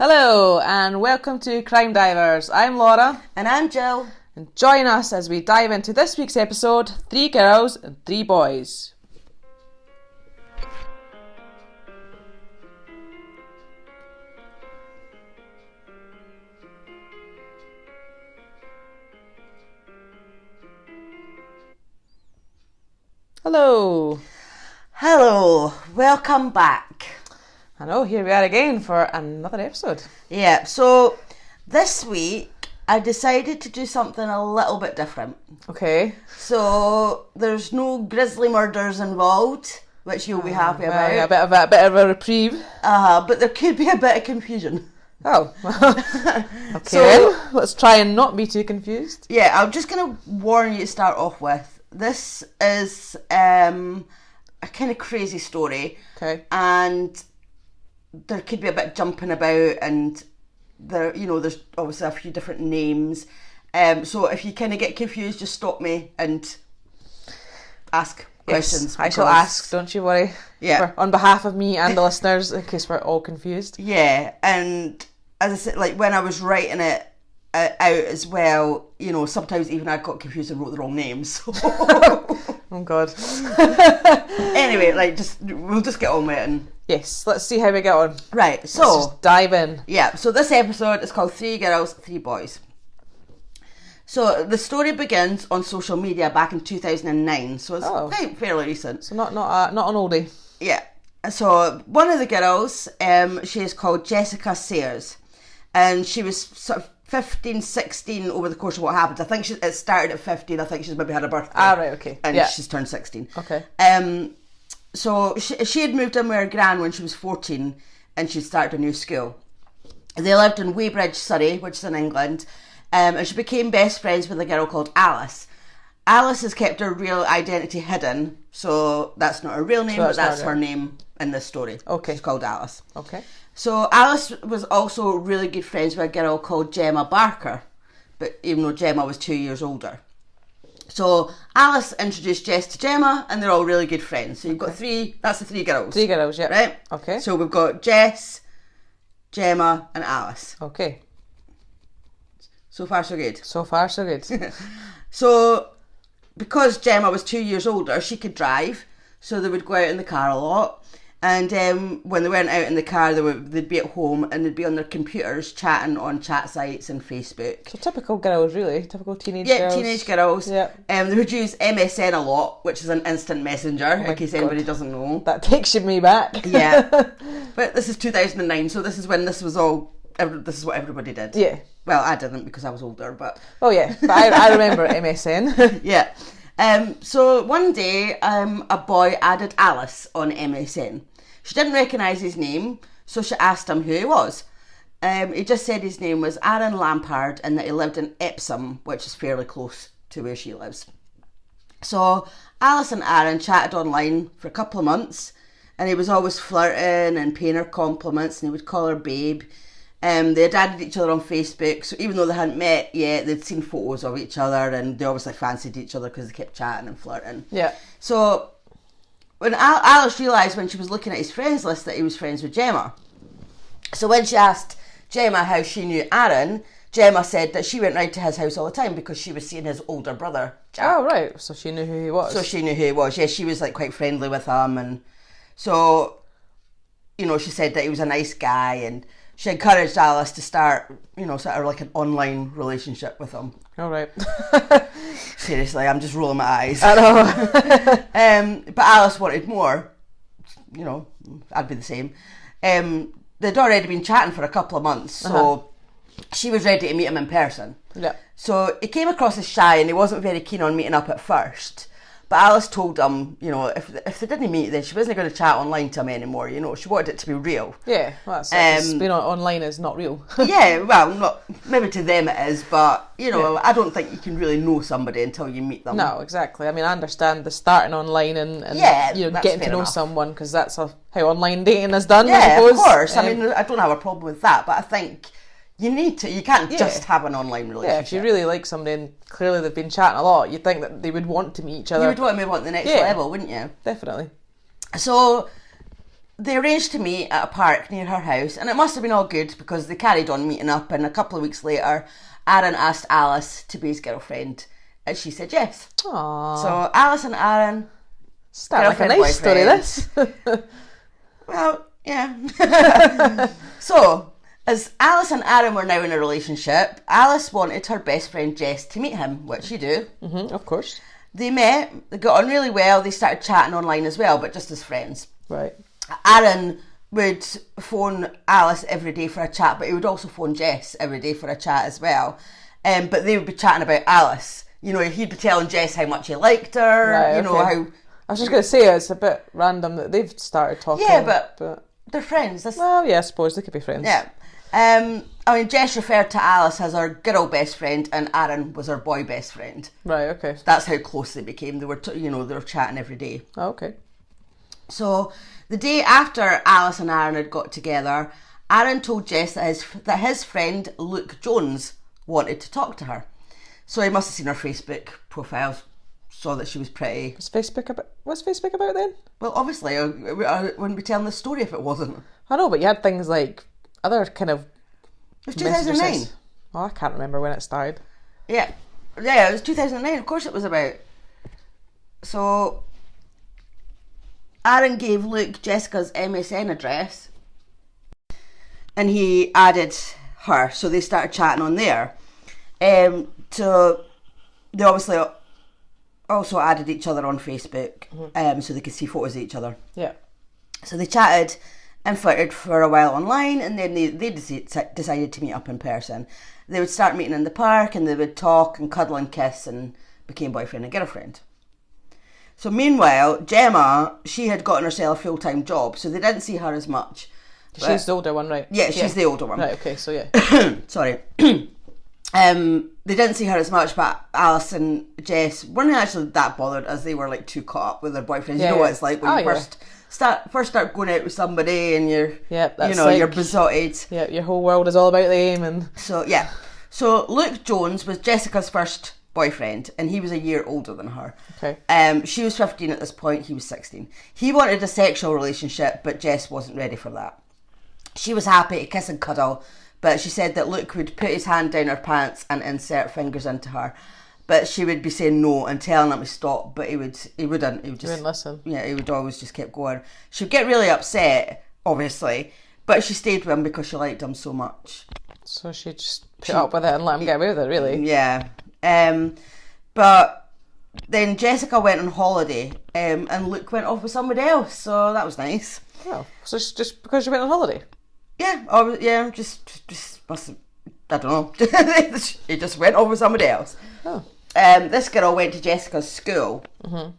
Hello and welcome to Crime Divers. I'm Laura. And I'm Jill. And join us as we dive into this week's episode, 3 Girls and 3 Boys. Hello. Hello, welcome back. I know, here we are again for another episode. Yeah, so this week I decided to do something a little bit different. Okay. So there's no grisly murders involved, which you'll be happy about. Yeah, a bit of a reprieve. But there could be a bit of confusion. Oh. Okay, So- then. Let's try and not be too confused. Yeah, I'm just going to warn you to start off with. This is a kind of crazy story. Okay. And there could be a bit jumping about, and there's obviously a few different names. So if you kind of get confused, just stop me and ask questions. I shall because- ask, don't you worry. Yeah. On behalf of me and the listeners, in case we're all confused. Yeah, and as I said, like when I was writing it out as well, sometimes even I got confused and wrote the wrong names. So Oh God. anyway, we'll just get on with it. And... Yes, let's see how we get on. Right, Let's so just dive in. yeah, so this episode is called 3 Girls, 3 Boys. So the story begins on social media back in 2009, so it's quite fairly recent. So not an oldie. Yeah. So one of the girls, she is called Jessica Sayers, and she was sort of 15, 16 over the course of what happened. I think it started at 15. I think she's maybe had a birthday. Ah, right, okay. And Yeah. she's turned 16. Okay. So she had moved in with her gran when she was 14, and she'd started a new school. They lived in Weybridge, Surrey, which is in England, and she became best friends with a girl called Alice. Alice has kept her real identity hidden, so that's not her real name, but that's her name in this story. Okay. She's called Alice. Okay. So Alice was also really good friends with a girl called Gemma Barker, but even though Gemma was 2 years older. So Alice introduced Jess to Gemma, and they're all really good friends. So you've got that's the 3 girls. 3 girls, yeah. Right? Okay. So we've got Jess, Gemma and Alice. Okay. So far so good. So far, so good. So because Gemma was 2 years older, she could drive, so they would go out in the car a lot. And when they went out in the car, they'd be at home and they'd be on their computers chatting on chat sites and Facebook. So typical girls, really. Typical teenage girls. Yeah, teenage girls. Yeah. They would use MSN a lot, which is an instant messenger, in case anybody doesn't know. That takes me back. Yeah. But this is 2009, so this is when this was all... This is what everybody did. Yeah. Well, I didn't because I was older, but... Oh, yeah. But I remember MSN. Yeah. So one day, a boy added Alice on MSN. She didn't recognise his name, so she asked him who he was. He just said his name was Aaron Lampard and that he lived in Epsom, which is fairly close to where she lives. So Alice and Aaron chatted online for a couple of months, and he was always flirting and paying her compliments, and he would call her babe. They had added each other on Facebook, so even though they hadn't met yet, they'd seen photos of each other, and they obviously fancied each other because they kept chatting and flirting. Yeah. So when Alice realised when she was looking at his friends list that he was friends with Gemma. So when she asked Gemma how she knew Aaron, Gemma said that she went round to his house all the time because she was seeing his older brother, Jack. Oh, right. So she knew who he was. So she knew who he was. Yeah, she was quite friendly with him, and so, she said that he was a nice guy, and she encouraged Alice to start, sort of like an online relationship with him. All right. Seriously, I'm just rolling my eyes. I know. But Alice wanted more. I'd be the same. They'd already been chatting for a couple of months, so she was ready to meet him in person. Yeah. So he came across as shy and he wasn't very keen on meeting up at first. But Alice told him, if they didn't meet, then she wasn't going to chat online to him anymore. She wanted it to be real. Yeah, well, that's it. 'Cause being online is not real. Yeah, well, not maybe to them it is, but I don't think you can really know somebody until you meet them. No, exactly. I mean, I understand the starting online and Yeah, that's getting to fair know enough. someone, because that's how online dating is done. I Yeah, suppose. of course. I mean, I don't have a problem with that, but I think you need to. You can't Yeah. just have an online relationship. Yeah, if you really like somebody and clearly they've been chatting a lot, you'd think that they would want to meet each other. You would want to move on to the next Yeah. level, wouldn't you? Definitely. So they arranged to meet at a park near her house, and it must have been all good because they carried on meeting up, and a couple of weeks later, Aaron asked Alice to be his girlfriend, and she said yes. Aww. So Alice and Aaron... Sounds like a nice story, this. Well, yeah. So, as Alice and Aaron were now in a relationship, Alice wanted her best friend Jess to meet him, which you do. Mm-hmm, of course. They met, they got on really well, they started chatting online as well, but just as friends. Right. Aaron would phone Alice every day for a chat, but he would also phone Jess every day for a chat as well. But they would be chatting about Alice. You know, he'd be telling Jess how much he liked her, Right, you know, okay. how... I was just going to say, it's a bit random that they've started talking. Yeah, but they're friends. Well, yeah, I suppose they could be friends. Yeah. I mean, Jess referred to Alice as her girl best friend, and Aaron was her boy best friend. Right, okay. That's how close they became. They were, they were chatting every day. Oh, okay. So the day after Alice and Aaron had got together, Aaron told Jess that his friend Luke Jones wanted to talk to her. So he must have seen her Facebook profile, saw that she was pretty. What's Facebook about then? Well, obviously, I wouldn't be telling this story if it wasn't. I know, but you had things like other kind of... It was 2009. Oh, I can't remember when it started. Yeah, it was 2009. Of course it was about. So, Aaron gave Luke Jessica's MSN address, and he added her. So they started chatting on there. So they obviously also added each other on Facebook, so they could see photos of each other. Yeah. So they chatted and flirted for a while online, and then they decided to meet up in person. They would start meeting in the park, and they would talk and cuddle and kiss, and became boyfriend and girlfriend. So meanwhile, Gemma, she had gotten herself a full-time job, so they didn't see her as much. She's the older one, right? Yeah, she's the older one. Right, okay, so yeah. Sorry. They didn't see her as much, but Alice and Jess weren't actually that bothered, as they were like too caught up with their boyfriends. You know what it's like when you first start going out with somebody and you're you're besotted. Yeah, your whole world is all about them, and so Luke Jones was Jessica's first boyfriend, and he was a year older than her. Okay. She was 15 at this point, he was 16. He wanted a sexual relationship, but Jess wasn't ready for that. She was happy to kiss and cuddle, but she said that Luke would put his hand down her pants and insert fingers into her. But she would be saying no and telling him to stop, but he wouldn't. He would just... He wouldn't listen. Yeah, he would always just keep going. She'd get really upset, obviously, but she stayed with him because she liked him so much. So she just put up with it and let him get away with it, really? Yeah. But then Jessica went on holiday, and Luke went off with somebody else, so that was nice. Oh, so it's just because you went on holiday? Yeah, just must have, I don't know. He just went off with somebody else. Oh. This girl went to Jessica's school. Mm-hmm.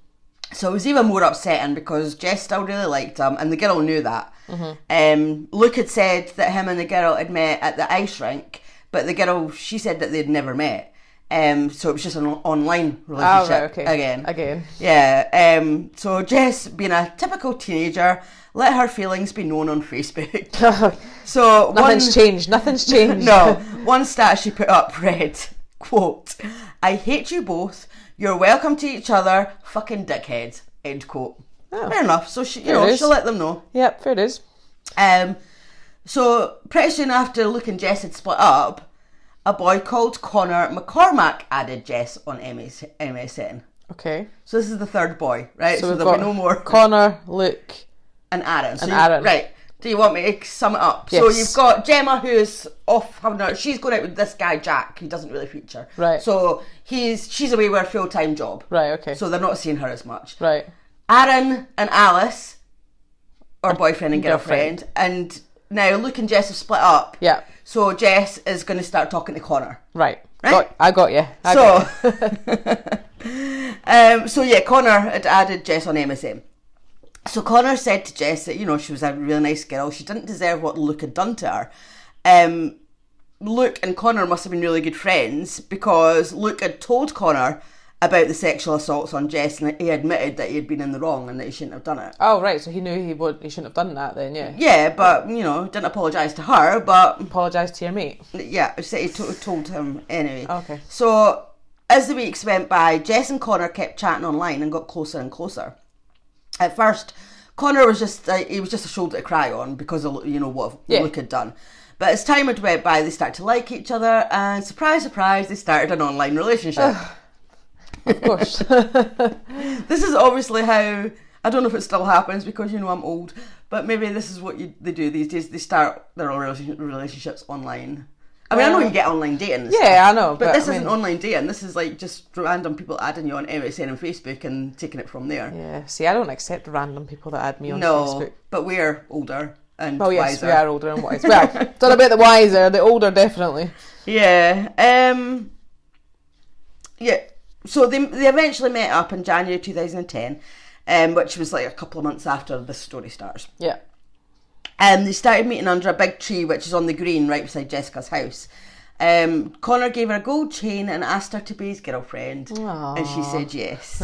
So it was even more upsetting because Jess still really liked him, and the girl knew that. Mm-hmm. Luke had said that him and the girl had met at the ice rink, but the girl, she said that they'd never met. So it was just an online relationship again. Yeah. So Jess, being a typical teenager, let her feelings be known on Facebook. So Nothing's changed. No. One stat she put up read, quote, "I hate you both. You're welcome to each other. Fucking dickheads." End quote. Oh. Fair enough. So she'll let them know. Yep, fair it is. So pretty soon after Luke and Jess had split up, a boy called Connor McCormack added Jess on MSN. Okay. So this is the third boy, right? So there'll be no more. Connor, Luke, and Aaron. Aaron. Right. Do you want me to sum it up? Yes. So you've got Gemma, who's off having she's going out with this guy Jack, who doesn't really feature. Right. So she's away with a full-time job. Right, okay. So they're not seeing her as much. Right. Aaron and Alice are boyfriend and girlfriend. And now Luke and Jess have split up. Yeah. So Jess is going to start talking to Connor. Right. Right? I got you. So yeah, Connor had added Jess on MSN. So Connor said to Jess that, she was a really nice girl. She didn't deserve what Luke had done to her. Luke and Connor must have been really good friends because Luke had told Connor about the sexual assaults on Jess, and he admitted that he had been in the wrong and that he shouldn't have done it. Oh, right. So he knew he shouldn't have done that then, yeah. Yeah, but, didn't apologise to her, but... Apologise to your mate. Yeah, he told him anyway. Okay. So, as the weeks went by, Jess and Connor kept chatting online and got closer and closer. At first, Connor was just he was just a shoulder to cry on because of, you know, what Luke had done. But as time had went by, they started to like each other, and surprise, surprise, they started an online relationship. Of course. This is obviously how, I don't know if it still happens because, you know, I'm old, but maybe this is what they do these days. They start their relationships online. I mean, I know you get online dating and stuff, I know. But this isn't online dating. This is like just random people adding you on MSN and Facebook and taking it from there. Yeah, see, I don't accept random people that add me on Facebook. No, but we're older and well, yes, wiser. we are older and wiser. Well, don't know about the wiser, the older definitely. Yeah. Yeah. So they eventually met up in January 2010, which was like a couple of months after this story starts. Yeah. They started meeting under a big tree, which is on the green right beside Jessica's house. Connor gave her a gold chain and asked her to be his girlfriend. Aww. And she said yes.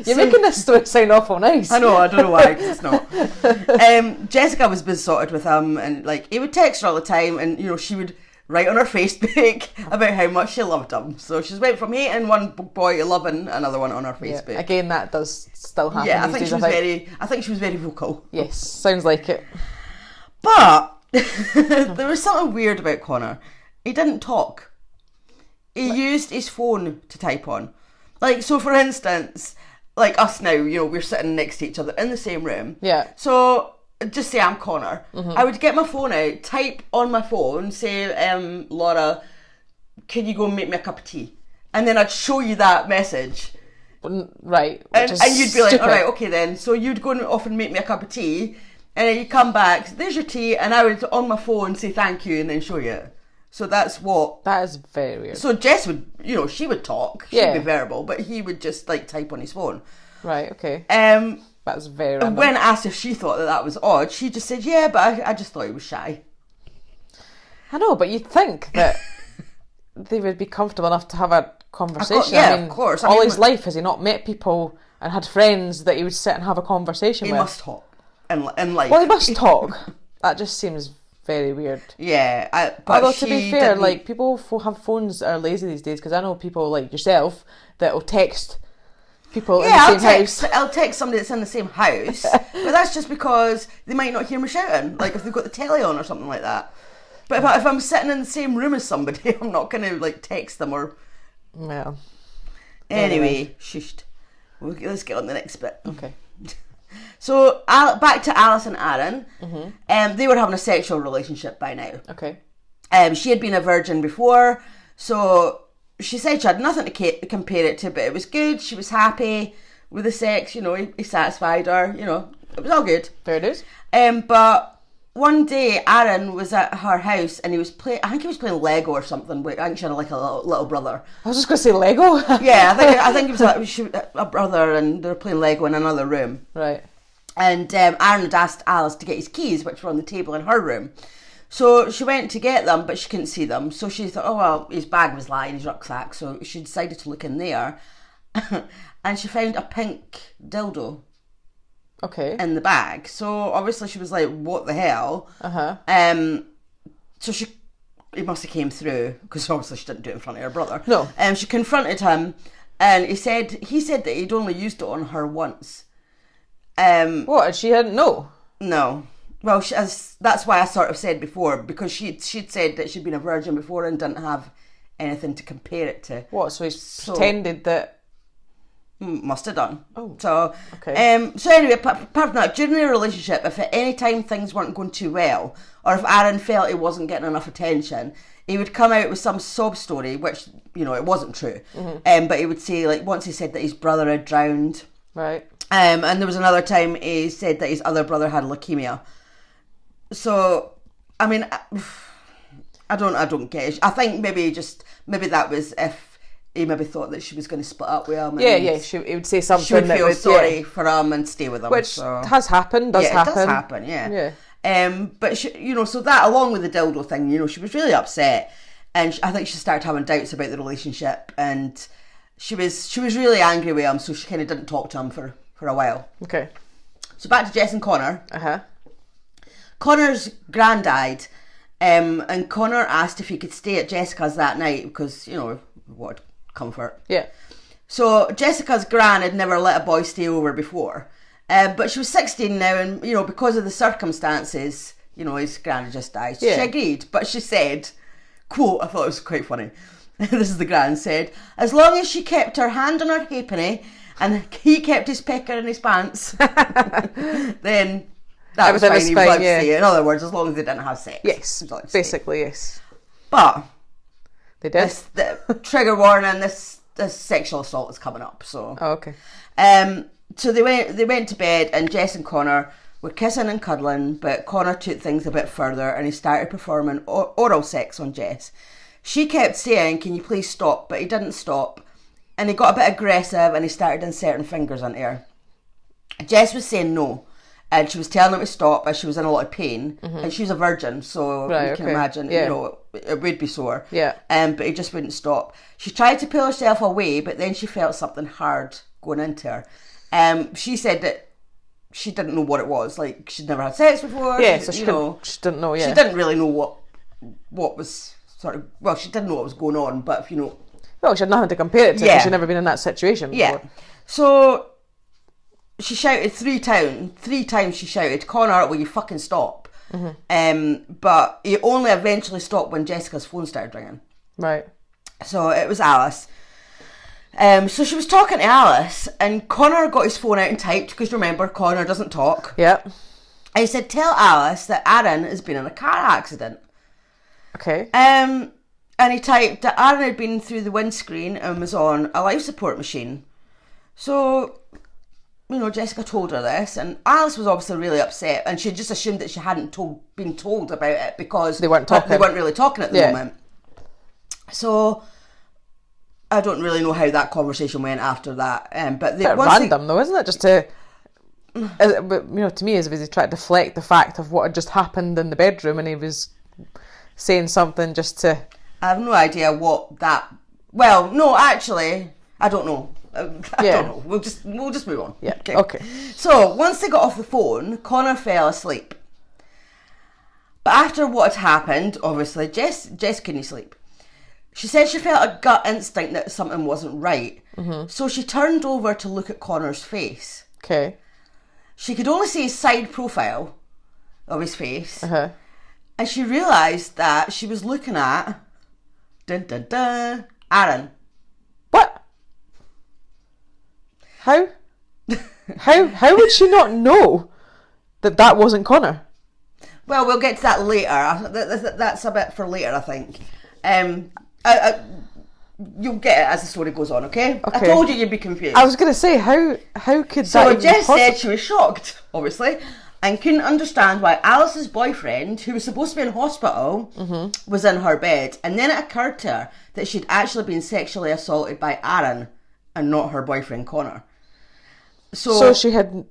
You're making this story sound awful nice. I know, I don't know why, because it's not. Jessica was besotted with him, and like he would text her all the time, and you know, she would write on her Facebook about how much she loved him. So she went from hating one boy to loving another one on her Facebook. Yeah, again, that does still happen. Yeah, I these think days, I think she was very vocal. Yes, sounds like it. But there was something weird about Connor. He didn't talk. He used his phone to type on. Like, so for instance, like us now, you know, we're sitting next to each other in the same room. Yeah. So, just say I'm Connor. I would get my phone out, type on my phone, say, Laura, can you go and make me a cup of tea? And then I'd show you that message. Right. And you'd be like, all right, okay then. So you'd go off and make me a cup of tea, and then you come back, there's your tea, and I would on my phone say thank you and then show you it. So that's what... That is very weird. So Jess would, you know, she would talk. She'd be verbal, but he would just, like, type on his phone. Right, okay. That's very And random. when asked if she thought that was odd, she just said, yeah, but I just thought he was shy. I know, but you'd think that they would be comfortable enough to have a conversation. Yeah, I mean, of course. All his life, has he not met people and had friends that he would sit and have a conversation He with? must talk in life. Well, he must talk. That just seems very weird. Yeah. But although to be fair, didn't... like people have phones that are lazy these days, because I know people like yourself that will text people in the same house. I'll text somebody that's in the same house, but that's just because they might not hear me shouting, like if they've got the telly on or something like that. But if I'm sitting in the same room as somebody, I'm not going to like text them or... Well. Anyway, shushed. Let's get on the next bit. Okay. So, back to Alice and Aaron. They were having a sexual relationship by now. Okay. She had been a virgin before, so she said she had nothing to compare it to, but it was good. She was happy with the sex, you know, he satisfied her, you know, it was all good. There it is. But one day, Aaron was at her house and he was playing, I think he was playing Lego or something. I think she had like a little brother. I was just going to say Lego. Yeah, I think it was a brother and they were playing Lego in another room. Right. And Aaron had asked Alice to get his keys, which were on the table in her room. So she went to get them, but she couldn't see them. So she thought, oh, well, his bag was lying, his rucksack. So she decided to look in there. And she found a pink dildo. Okay. In the bag. So obviously she was like, what the hell? Uh-huh. So he must have came through, because obviously she didn't do it in front of her brother. No. She confronted him, and he said that he'd only used it on her once. What? And she hadn't know? No. Well, that's why I sort of said before, because she'd said that she'd been a virgin before and didn't have anything to compare it to. What? So he's pretended that... Must have done. Oh. So, okay. So anyway, apart from that, during their relationship, if at any time things weren't going too well, or if Aaron felt he wasn't getting enough attention, he would come out with some sob story, which, you know, it wasn't true. But he would say, like, once he said that his brother had drowned. Right. And there was another time he said that his other brother had leukemia. So, I mean, I don't get it. I think maybe that was if he maybe thought that she was going to split up with him. Yeah, he would say something she would that feel would, sorry for him and stay with him. Which so. has happened, does happen. It does happen, yeah. Yeah. But she, you know, so that along with the dildo thing, you know, she was really upset, and I think she started having doubts about the relationship, and she was really angry with him, so she kind of didn't talk to him for a while. Okay. So back to Jess and Connor. Uh-huh. Connor's gran died, and Connor asked if he could stay at Jessica's that night because, you know, what comfort. Yeah. So Jessica's gran had never let a boy stay over before, But she was 16 now, and, you know, because of the circumstances, you know, his gran had just died. Yeah. She agreed, but she said, quote, I thought it was quite funny. This is the gran said, as long as she kept her hand on her halfpenny and he kept his pecker in his pants, then that was fine. He was allowed to say it. In other words, as long as they didn't have sex. Yes, basically, yes. But they did. The trigger warning, this sexual assault is coming up. So okay. So they went to bed, and Jess and Connor were kissing and cuddling, but Connor took things a bit further and he started performing oral sex on Jess. She kept saying, "Can you please stop?" But he didn't stop, and he got a bit aggressive and he started inserting fingers into her. Jess was saying no, and she was telling him to stop as she was in a lot of pain, and she was a virgin, so you can imagine, you know, it would be sore. Yeah. But he just wouldn't stop. She tried to pull herself away, but then she felt something hard going into her. She said that she didn't know what it was. Like, she'd never had sex before. Yeah, so she didn't know. Yeah, she didn't really know what was sort of. Well, she didn't know what was going on, but if you know. Well, she had nothing to compare it to because she'd never been in that situation before. Yeah. So she shouted 3 times. 3 times she shouted, "Connor, will you fucking stop?" But he only eventually stopped when Jessica's phone started ringing. Right. So it was Alice. So she was talking to Alice, and Connor got his phone out and typed, because remember, Connor doesn't talk. Yeah. And he said, "Tell Alice that Aaron has been in a car accident." Okay. And he typed that Aaron had been through the windscreen and was on a life support machine. So, you know, Jessica told her this, and Alice was obviously really upset, and she just assumed that she hadn't been told about it because they weren't talking. They weren't really talking at the moment. So I don't really know how that conversation went after that. But random though, isn't it? Just to, you know, to me, as if he tried to deflect the fact of what had just happened in the bedroom, and he was saying something just to. I have no idea what that. Well, no, actually, I don't know. I don't know. We'll just move on. Yeah. Okay. So once they got off the phone, Connor fell asleep. But after what had happened, obviously, Jess couldn't sleep. She said she felt a gut instinct that something wasn't right. So she turned over to look at Connor's face. Okay. She could only see his side profile of his face. And she realised that she was looking at Aaron. What? How would she not know that wasn't Connor? Well, we'll get to that later. That's a bit for later, I think. You'll get it as the story goes on, okay? I told you you'd be confused. I was going to say, how could that So Jess said she was shocked, obviously, and couldn't understand why Alice's boyfriend, who was supposed to be in hospital, was in her bed. And then it occurred to her that she'd actually been sexually assaulted by Aaron and not her boyfriend, Connor. So had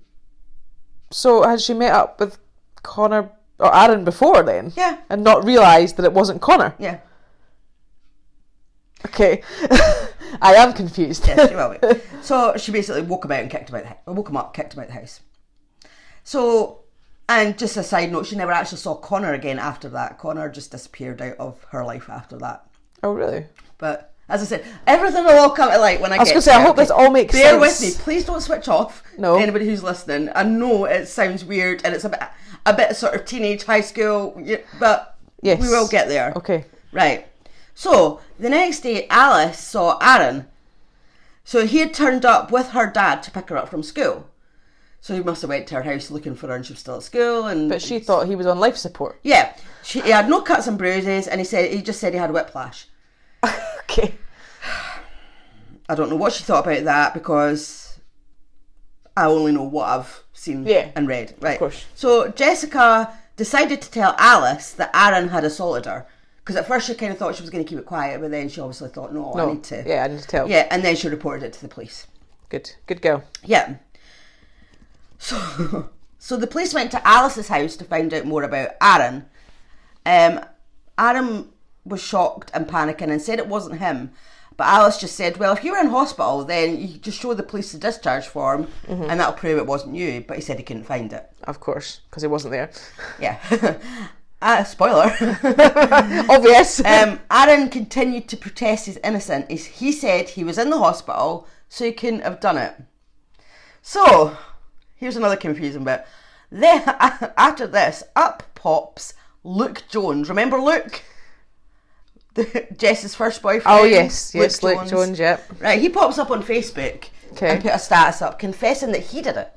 she met up with Connor or Aaron before then? Yeah. And not realised that it wasn't Connor? Yeah. Okay. I am confused. Yes, you will be. So she basically woke him up, kicked him out the house. So, and just a side note, she never actually saw Connor again after that. Connor just disappeared out of her life after that. Oh, really? But as I said, everything will all come to light when I get to it. I was going to say, I hope this all makes sense. Bear with me. Please don't switch off. No. Anybody who's listening. I know it sounds weird and it's a bit sort of teenage, high school, but yes, we will get there. Okay. Right. So, the next day, Alice saw Aaron. So he had turned up with her dad to pick her up from school. So he must have went to her house looking for her, and she was still at school. But she thought he was on life support. Yeah. He had no cuts and bruises, and he just said he had whiplash. Okay. I don't know what she thought about that, because I only know what I've seen and read. Right. Of course. So Jessica decided to tell Alice that Aaron had assaulted her. Because at first she kind of thought she was going to keep it quiet, but then she obviously thought, no, I need to. Yeah, I need to tell. Yeah, and then she reported it to the police. Good girl. Yeah. So the police went to Alice's house to find out more about Aaron. Aaron was shocked and panicking and said it wasn't him. But Alice just said, well, if you were in hospital, then you just show the police the discharge form and that'll prove it wasn't you. But he said he couldn't find it. Of course, because he wasn't there. Yeah. Spoiler. Obvious. Aaron continued to protest his innocence. He said he was in the hospital, so he couldn't have done it. So, here's another confusing bit. Then, after this, up pops Luke Jones. Remember Luke? Jess's first boyfriend? Oh, yes, Luke Jones, yep. Right, he pops up on Facebook and put a status up confessing that he did it.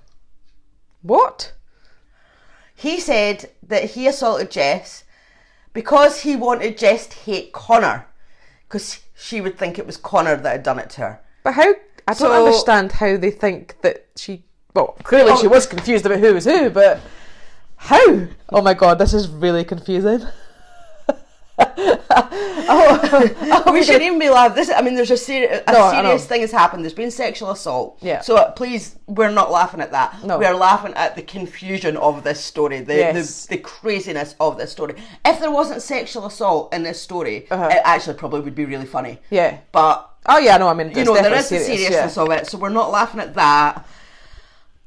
What? He said that he assaulted Jess because he wanted Jess to hate Connor, because she would think it was Connor that had done it to her. But how? I don't understand how they think that she... Well, clearly she was confused about who was who, but how? Oh my god, this is really confusing. We shouldn't even be laughing. There's a serious thing has happened. There's been sexual assault. Yeah. So please, we're not laughing at that. No. We are laughing at the confusion of this story, the craziness of this story. If there wasn't sexual assault in this story, it actually probably would be really funny. Yeah. But oh yeah, no, I mean, there is the seriousness of it, so we're not laughing at that.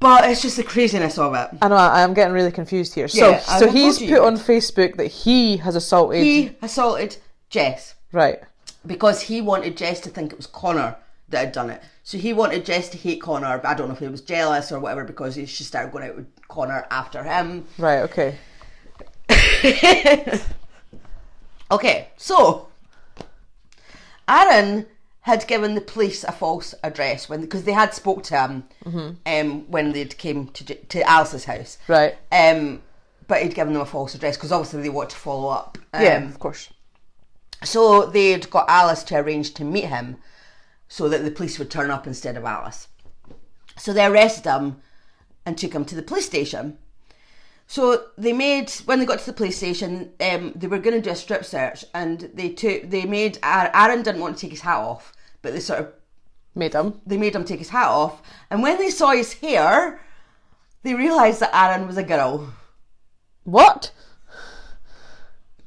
But it's just the craziness of it. I know, I'm getting really confused here. So he's put on Facebook that he has assaulted... He assaulted Jess. Right. Because he wanted Jess to think it was Connor that had done it. So he wanted Jess to hate Connor. I don't know if he was jealous or whatever, because she started going out with Connor after him. Right, okay. Okay, so Aaron had given the police a false address because they had spoke to him when they came to Alice's house. Right. But he'd given them a false address because obviously they want to follow up. Yeah, of course. So they'd got Alice to arrange to meet him so that the police would turn up instead of Alice. So they arrested him and took him to the police station. So when they got to the police station, they were going to do a strip search, and Aaron didn't want to take his hat off, but they sort of made him take his hat off. And when they saw his hair, they realised that Aaron was a girl. What?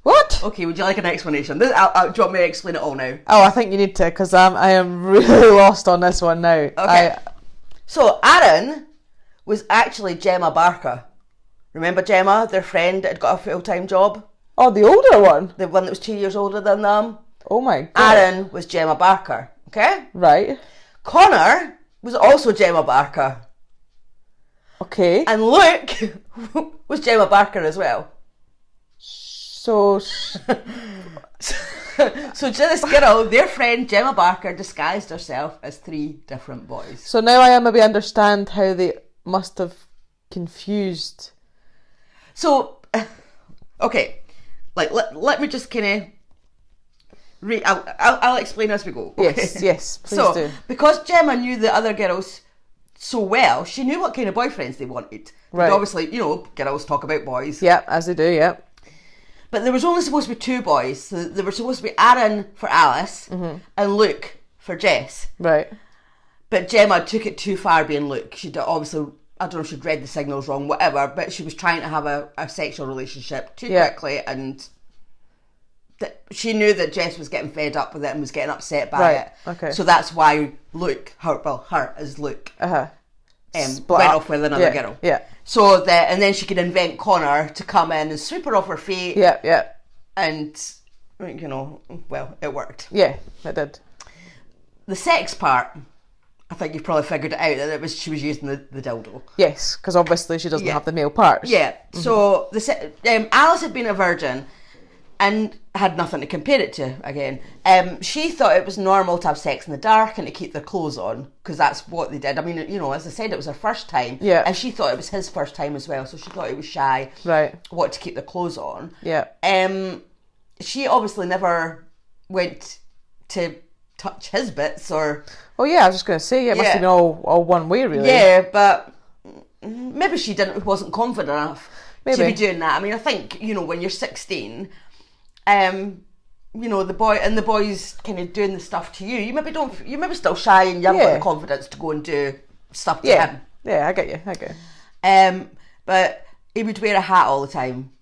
What? Okay, would you like an explanation? Do you want me to explain it all now? Oh, I think you need to, because I am really lost on this one now. Okay. So Aaron was actually Gemma Barker. Remember Gemma, their friend that had got a full-time job? Oh, the older one? The one that was 2 years older than them? Oh my god. Aaron was Gemma Barker, okay? Right. Connor was also Gemma Barker. Okay. And Luke was Gemma Barker as well. So this girl, their friend Gemma Barker, disguised herself as 3 different boys. So now I maybe understand how they must have confused... So, okay, like let me just kind of I'll explain as we go. Okay? Yes, please do. Because Gemma knew the other girls so well, she knew what kind of boyfriends they wanted. Right. Obviously, girls talk about boys. Yep, as they do, yep. But there was only supposed to be 2 boys. So there were supposed to be Aaron for Alice and Luke for Jess. Right. But Gemma took it too far being Luke. She'd obviously... I don't know if she'd read the signals wrong, whatever, but she was trying to have a sexual relationship too quickly, and she knew that Jess was getting fed up with it and was getting upset by it. Okay. So that's why her as Luke, went off with another girl. Yeah. So and then she could invent Connor to come in and sweep her off her feet. Yeah, yeah. And, well, it worked. Yeah, it did. The sex part... I think you've probably figured it out that she was using the dildo. Yes, because obviously she doesn't have the male parts. Yeah. So Alice had been a virgin and had nothing to compare it to again. She thought it was normal to have sex in the dark and to keep their clothes on, because that's what they did. I mean, as I said, it was her first time. Yeah. And she thought it was his first time as well, so she thought he was shy. Right. Wanted to keep their clothes on. Yeah. She obviously never went to touch his bits or... Oh yeah, I was just going to say, it must have been all one way, really. Yeah, but maybe she wasn't confident enough to be doing that. I mean, I think, when you're 16, the boy's kind of doing the stuff to you. You maybe still shy and you haven't got the confidence to go and do stuff to him. Yeah, I get you. But he would wear a hat all the time,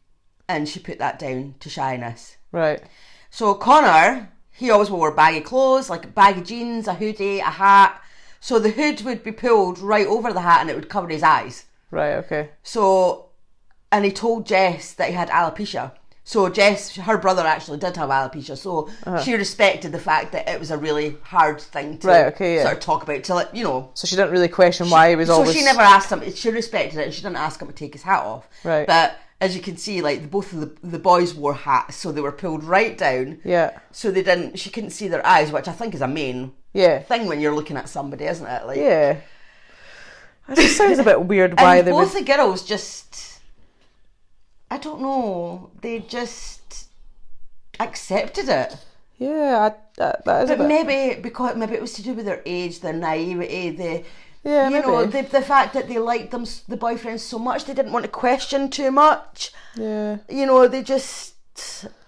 and she put that down to shyness. Right. So Connor... He always wore baggy clothes, like baggy jeans, a hoodie, a hat. So the hood would be pulled right over the hat and it would cover his eyes. Right, okay. So, and he told Jess that he had alopecia. So Jess, her brother actually did have alopecia, so she respected the fact that it was a really hard thing to sort of talk about, to let, you know. So she didn't really question why he was always... So she never asked him, she respected it, and she didn't ask him to take his hat off. Right. But as you can see, like, both of the boys wore hats, so they were pulled right down. Yeah. So she couldn't see their eyes, which I think is a main thing when you're looking at somebody, isn't it? Like, yeah. It just sounds a bit weird why and they both the girls just... I don't know. They just accepted it. Yeah, that is a bit... maybe it was to do with their age, their naivety, maybe. the fact that they liked the boyfriends so much, they didn't want to question too much. Yeah. You know, they just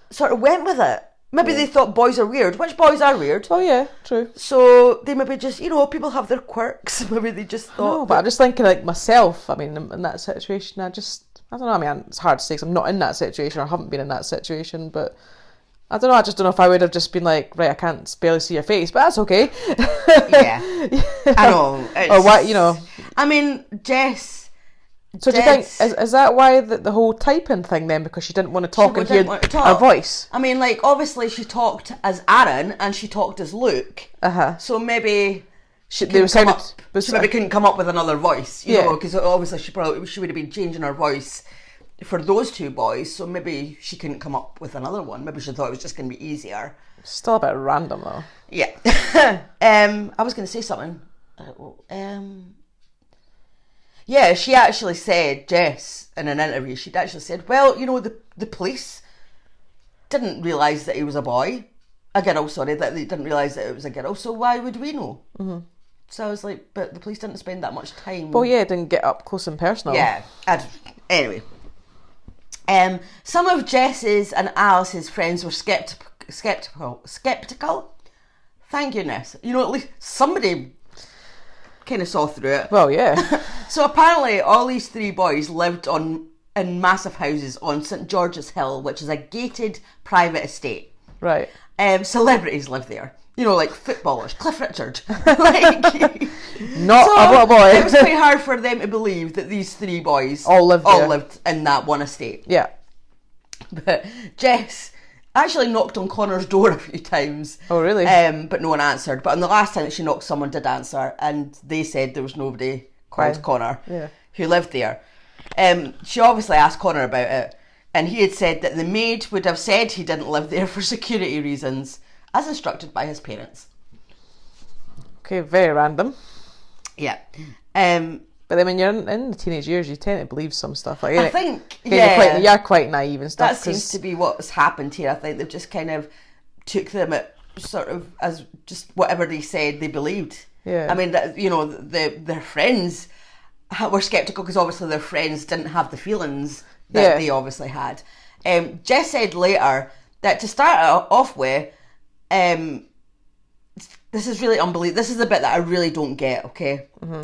sort of went with it. Maybe they thought boys are weird, which boys are weird. Oh yeah, true. So they maybe just, you know, people have their quirks. Maybe they just thought... No, but I'm just thinking, like, myself, I mean, in that situation, I don't know, I mean, it's hard to say 'cause I'm not in that situation, or haven't been in that situation, but I don't know, I just don't know if I would have just been like, right, I can't barely see your face, but that's okay. Yeah. I know. Or what, you know. I mean, Jess... So do you think, is that why the whole typing thing then, because she didn't want to talk and hear her voice? I mean, like, obviously she talked as Aaron and she talked as Luke. So maybe... She maybe couldn't come up with another voice, you know, because obviously she would have been changing her voice for those two boys, so maybe she couldn't come up with another one. Maybe she thought it was just going to be easier. Still a bit random though. Yeah. I was going to say something. Yeah, she actually said, Jess, in an interview, she'd actually said, well, you know, the police didn't realise that he was a boy. A girl, sorry, that they didn't realise that it was a girl, so why would we know? Mm-hmm. So I was like, but the police didn't spend that much time. Well, yeah, didn't get up close and personal. Yeah. Anyway. Some of Jess's and Alice's friends were skeptical. Thank goodness. You know, at least somebody kind of saw through it. Well, yeah. So apparently all these three boys lived in massive houses on St George's Hill, which is a gated private estate. Right. Celebrities live there. You know, like footballers, Cliff Richard. Like, not a little boy. It was quite hard for them to believe that these three boys all lived in that one estate. Yeah. But Jess actually knocked on Connor's door a few times. Oh, really? But no one answered. But on the last time that she knocked, someone did answer, and they said there was nobody called Connor who lived there. She obviously asked Connor about it, and he had said that the maid would have said he didn't live there for security reasons, as instructed by his parents. Okay, very random. Yeah. But I mean, you're in the teenage years, you tend to believe some stuff. Like, I think, yeah. You're quite naive and stuff. That seems to be what's happened here. I think they've just kind of took them at sort of as just whatever they said they believed. Yeah. I mean, you know, their friends were sceptical because obviously their friends didn't have the feelings that they obviously had. Jess said later that to start off with, this is really unbelievable. This is the bit that I really don't get, okay? Mm-hmm.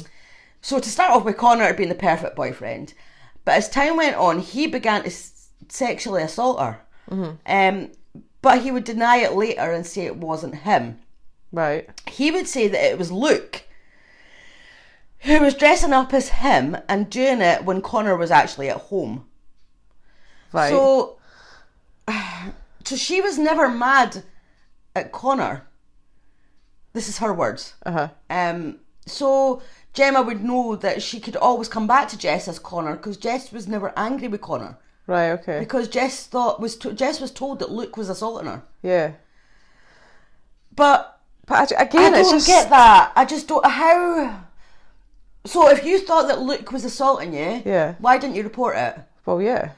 So to start off with, Connor had been the perfect boyfriend. But as time went on, he began to sexually assault her. Mm-hmm. But he would deny it later and say it wasn't him. Right. He would say that it was Luke who was dressing up as him and doing it when Connor was actually at home. Right. So she was never mad at Connor. This is her words. So Gemma would know that she could always come back to Jess as Connor because Jess was never angry with Connor. Right, okay. Because Jess was told that Luke was assaulting her. Yeah. But again, I don't get that. I just don't... How... So if you thought that Luke was assaulting you, why didn't you report it? Well, yeah.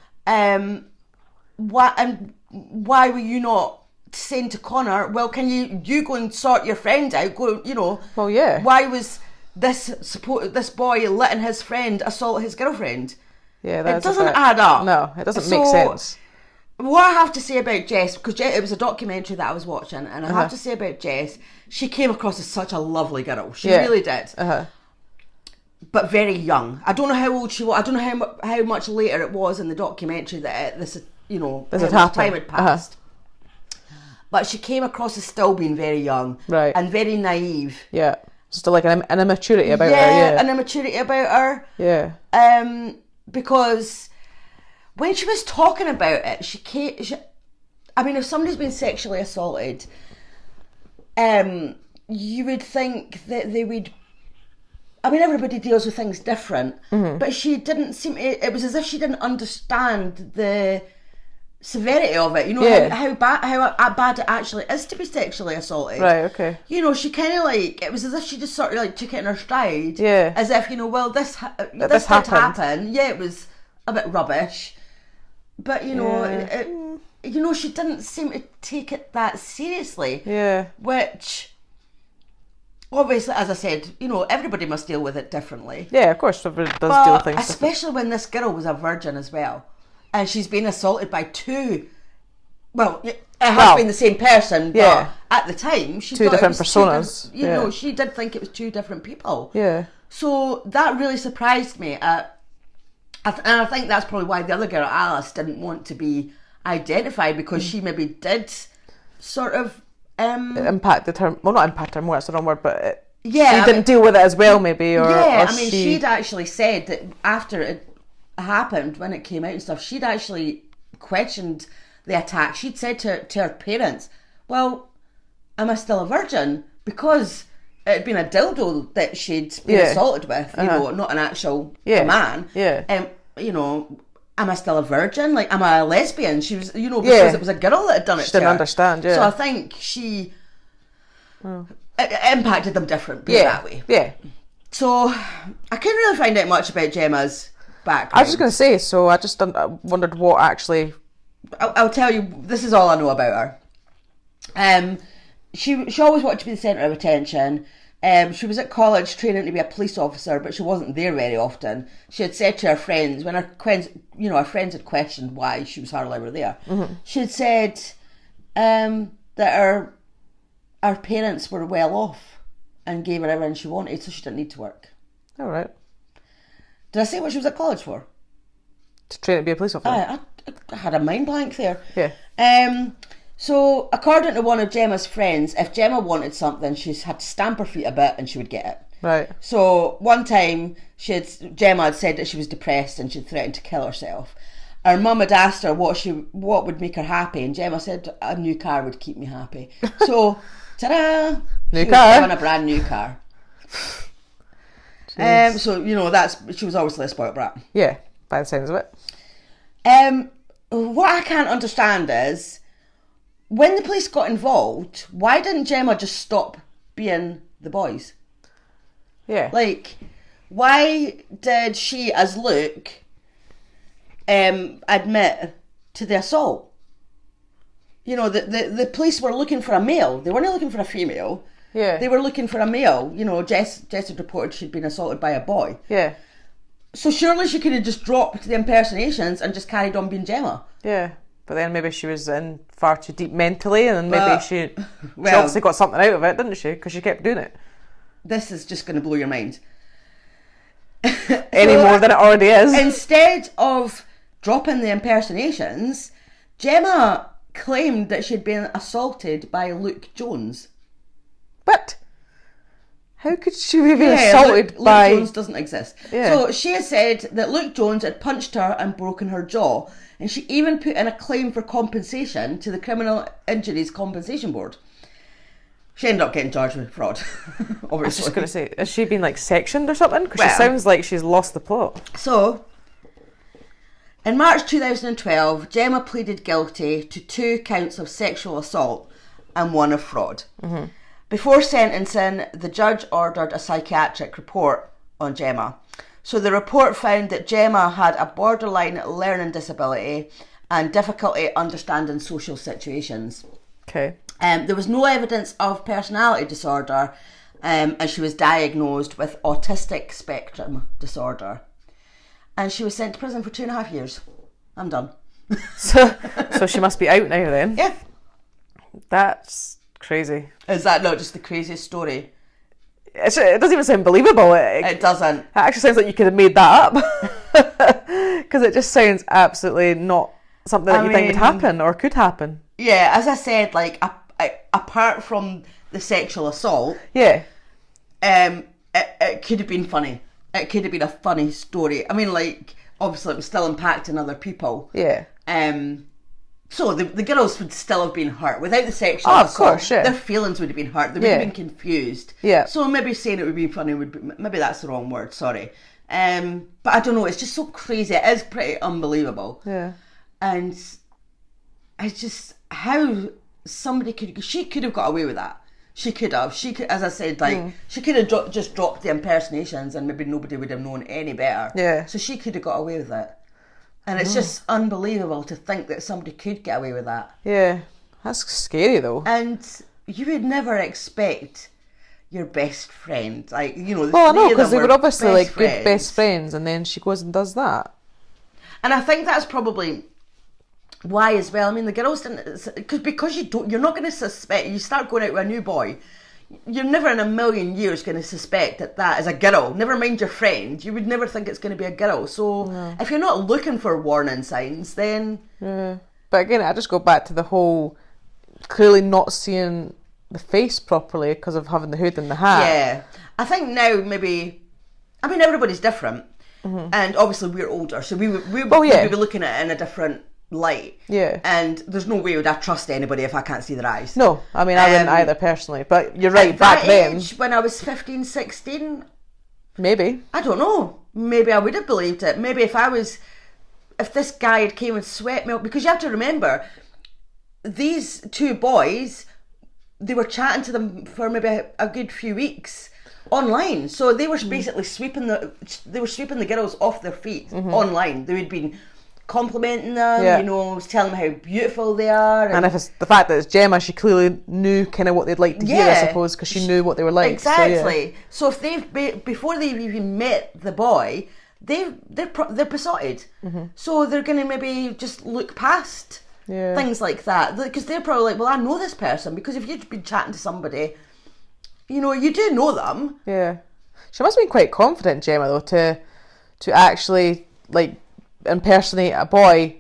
Why were you not saying to Connor, well, can you go and sort your friend out? Go, you know. Well, yeah. Why was this boy letting his friend assault his girlfriend? Yeah, that doesn't add up. No, it doesn't make sense. What I have to say about Jess, because it was a documentary that I was watching, and I have to say about Jess, she came across as such a lovely girl. She really did. But very young. I don't know how old she was. I don't know how much later it was in the documentary that this time had passed. But she came across as still being very young, right, and very naive. Yeah, just like an immaturity about her. Yeah, an immaturity about her. Yeah. Because when she was talking about it, I mean, if somebody's been sexually assaulted, you would think that they would. I mean, everybody deals with things different, but she didn't seem. It was as if she didn't understand the severity of it. You know how bad it actually is to be sexually assaulted. Right. Okay. You know, she kind of like, it was as if she just sort of like took it in her stride. Yeah. As if, you know, well, this did happen. Yeah, it was a bit rubbish. But, you know, you know, she didn't seem to take it that seriously. Yeah. Which, obviously, as I said, you know, everybody must deal with it differently. Yeah, of course, everybody does deal with things especially different. when this girl was a virgin as well. And she's been assaulted by two... Well, it has been the same person, but at the time, she two thought different it was personas. You know, she did think it was two different people. Yeah. So that really surprised me. And I think that's probably why the other girl, Alice, didn't want to be identified, because she maybe did sort of... It impacted her. Well, not impacted her more, that's the wrong word, but she I didn't deal with it as well, maybe. Or, I mean, she'd actually said that after it happened, when it came out and stuff, she'd actually questioned the attack. She'd said to her parents, well, am I still a virgin? Because it had been a dildo that she'd been assaulted with, you know, not an actual man. Yeah. You know, am I still a virgin? Like, am I a lesbian? She was, you know, because it was a girl that had done it. She didn't understand, So I think it impacted them different, that way. Yeah. So I couldn't really find out much about Gemma's background. I was just going to say, so I just wondered what actually... I'll tell you, this is all I know about her. She always wanted to be the centre of attention. She was at college training to be a police officer, but she wasn't there very often. She had said to her friends, when her friends had questioned why she was hardly ever there, she had said that her parents were well off and gave her everything she wanted, so she didn't need to work. All right. Did I say what she was at college for? To train to be a police officer. I had a mind blank there. Yeah. So, according to one of Gemma's friends, if Gemma wanted something, she had to stamp her feet a bit and she would get it. Right. So, one time, Gemma had said that she was depressed and she'd threatened to kill herself. Her mum had asked her what would make her happy, and Gemma said a new car would keep me happy. So, ta-da! New she car. was given a brand new car. So, you know, she was obviously a spoiled brat. Yeah, by the sounds of it. What I can't understand is, when the police got involved, why didn't Gemma just stop being the boys? Yeah. Like, why did she, as Luke, admit to the assault? You know, the police were looking for a male. They weren't looking for a female. Yeah. They were looking for a male. You know, Jess had reported she'd been assaulted by a boy. Yeah. So surely she could have just dropped the impersonations and just carried on being Gemma. Yeah. But then maybe she was in far too deep mentally, and then maybe she obviously got something out of it, didn't she? Because she kept doing it. This is just going to blow your mind. Any more than it already is. Instead of dropping the impersonations, Gemma claimed that she'd been assaulted by Luke Jones. What? How could she be assaulted by... Luke Jones doesn't exist. Yeah. So she has said that Luke Jones had punched her and broken her jaw, and she even put in a claim for compensation to the Criminal Injuries Compensation Board. She ended up getting charged with fraud, obviously. I was just going to say, has she been like sectioned or something? Because she sounds like she's lost the plot. So, in March 2012, Gemma pleaded guilty to 2 counts of sexual assault and 1 of fraud. Mm-hmm. Before sentencing, the judge ordered a psychiatric report on Gemma. So the report found that Gemma had a borderline learning disability and difficulty understanding social situations. Okay. There was no evidence of personality disorder, and she was diagnosed with autistic spectrum disorder. And she was sent to prison for 2.5 years. I'm done. So she must be out now then? Yeah. That's crazy. Is that not just the craziest story? It doesn't even sound believable. It doesn't. It actually sounds like you could have made that up. Because it just sounds absolutely not something that you think would happen or could happen. Yeah, as I said, like, apart from the sexual assault... Yeah. It could have been funny. It could have been a funny story. I mean, like, obviously it was still impacting other people. Yeah. So the girls would still have been hurt without the sexual Oh, of assault. course, yeah. Their feelings would have been hurt. They would have been confused. Yeah. So maybe saying it would be funny would be, maybe that's the wrong word. Sorry. But I don't know. It's just so crazy. It is pretty unbelievable. Yeah. And it's just how somebody she could have got away with that. She could, as I said, like she could have just dropped the impersonations and maybe nobody would have known any better. Yeah. So she could have got away with it. And it's just unbelievable to think that somebody could get away with that. Yeah. That's scary though. And you would never expect your best friend, like, you know. Well, I know, because they were obviously like good best friends, and then she goes and does that. And I think that's probably why as well. I mean, the girls didn't, because you're not going to suspect. You start going out with a new boy, you're never in a million years going to suspect that is a girl. Never mind your friend. You would never think it's going to be a girl. So if you're not looking for warning signs, then But again, I just go back to the whole clearly not seeing the face properly because of having the hood and the hat. Yeah, I think now maybe. I mean, everybody's different, and obviously we're older, so we would be looking at it in a different light. Yeah. And there's no way would I trust anybody if I can't see their eyes. No, I mean, I wouldn't either personally, but you're right, At back that then. age, when I was 15, 16, Maybe. I don't know. Maybe I would have believed it. Maybe if this guy had came and swept me up, because you have to remember, these two boys, they were chatting to them for maybe a good few weeks online. So they were basically sweeping the girls off their feet online. They had been complimenting them, you know, telling them how beautiful they are. And if it's the fact that it's Gemma, she clearly knew kind of what they'd like to hear, I suppose, because she knew what they were like. Exactly. So if before they've even met the boy, they're besotted. So they're going to maybe just look past things like that, because they're probably like, well, I know this person, because if you've been chatting to somebody, you know, you do know them. Yeah. She must have been quite confident, Gemma, though, to actually, like, impersonate a boy,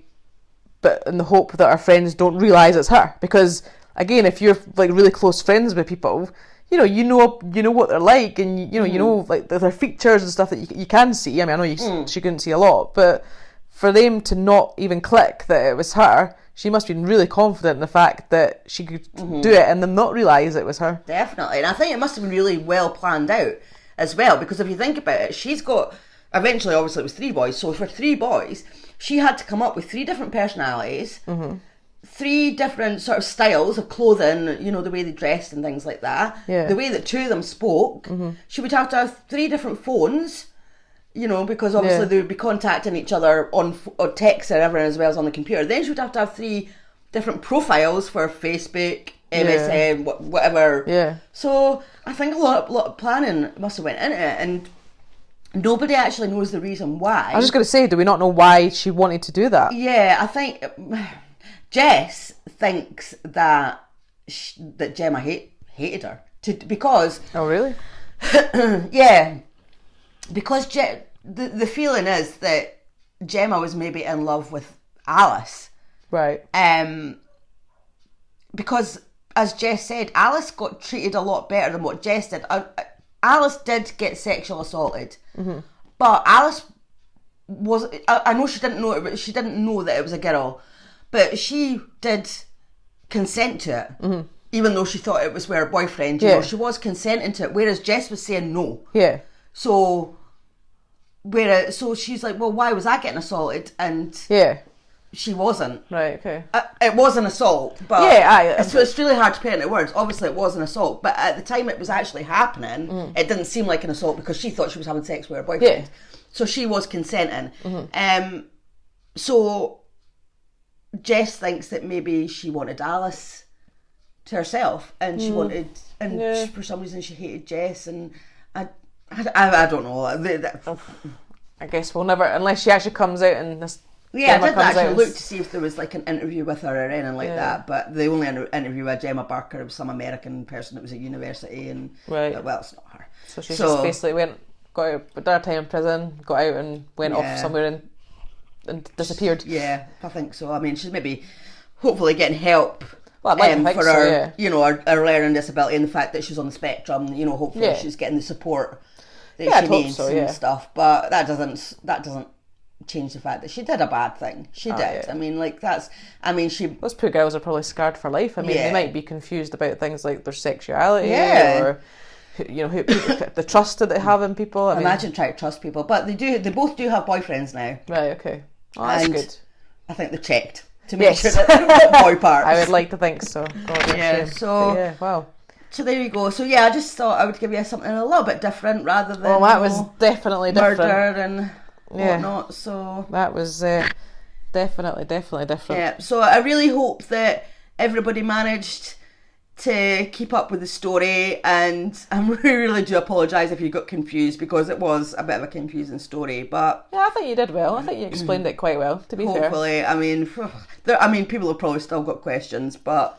but in the hope that our friends don't realise it's her. Because, again, if you're, like, really close friends with people, you know what they're like, and, you know, like, their features and stuff that you can see. I mean, I know she couldn't see a lot, but for them to not even click that it was her, she must have been really confident in the fact that she could do it and them not realise it was her. Definitely. And I think it must have been really well planned out as well, because if you think about it, she's got, eventually obviously it was 3 boys, so for 3 boys, she had to come up with 3 different personalities, 3 different sort of styles of clothing, you know, the way they dressed and things like that, the way that 2 of them spoke. She would have to have 3 different phones, you know, because obviously they would be contacting each other on text or everything, as well as on the computer. Then she would have to have 3 different profiles for Facebook, MSN, whatever. Yeah. So I think a lot of planning must have went into it, and nobody actually knows the reason why. I was just going to say, do we not know why she wanted to do that? Yeah, I think Jess thinks that Gemma hated her because. Oh, really? Yeah. Because the feeling is that Gemma was maybe in love with Alice. Right. Because, as Jess said, Alice got treated a lot better than what Jess did. Alice did get sexual assaulted. But Alice was... I know she didn't know it, but she didn't know that it was a girl. But she did consent to it. Even though she thought it was with her boyfriend. You know, she was consenting to it. Whereas Jess was saying no. Yeah. So she's like, well, why was I getting assaulted? And she wasn't. Right, okay. It was an assault, but it's really hard to put into words. Obviously, it was an assault, but at the time it was actually happening, it didn't seem like an assault because she thought she was having sex with her boyfriend. So she was consenting. So Jess thinks that maybe she wanted Alice to herself, and she wanted, and for some reason she hated Jess, and I don't know. I guess we'll never, unless she actually comes out and this. Yeah, I did actually look to see if there was like an interview with her or anything like that, but the only interview with Gemma Barker was some American person that was at university, and well, it's not her. So she just basically got out, did her time in prison, got out and went off somewhere and disappeared. Yeah, I think so. I mean, she's maybe hopefully getting help. Well, I'd like for her, you know, her learning disability and the fact that she's on the spectrum. You know, hopefully she's getting the support that she needs and stuff. But that doesn't change the fact that she did a bad thing. She did. yeah. I mean, she... Those poor girls are probably scarred for life. I mean, Yeah. they might be confused about things like their sexuality Yeah. or, the trust that they have in people. Imagine trying to trust people. But they both do have boyfriends now. Right, okay. Oh, that's And good. I think they checked to make Yes. sure that they've got boy parts. I would like to think so. God, what a Yeah, shame. so- But yeah, wow. So there you go. So yeah, I just thought I would give you something a little bit different rather than Well, that was definitely different. murder and Yeah. whatnot. So That was definitely different. yeah, so I really hope that everybody managed to keep up with the story, and I really do apologise if you got confused, because it was a bit of a confusing story, but Yeah, I think you did well. I think you explained it quite well, to be fair. hopefully, people have probably still got questions, but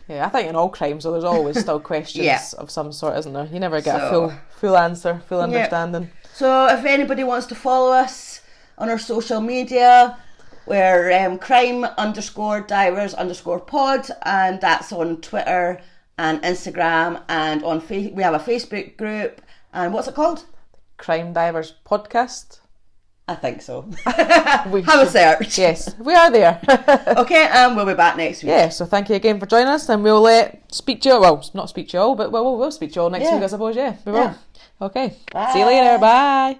Yeah, I think in all crimes, so there's always still questions Yeah. of some sort, isn't there? You never get a So- full answer, full understanding. so if anybody wants to follow us on our social media, we're crime_divers_pod, and that's on Twitter and Instagram, and on we have a Facebook group, and what's it called? Crime Divers Podcast. I think so. We Have a should- search. Yes, we are there. Okay, and we'll be back next week. Yeah, so thank you again for joining us, and we'll speak to you. Well, not speak to you all, but we'll speak to you all next Yeah. week, I suppose. Yeah, we will. Yeah. Okay. Bye. See you later. Bye.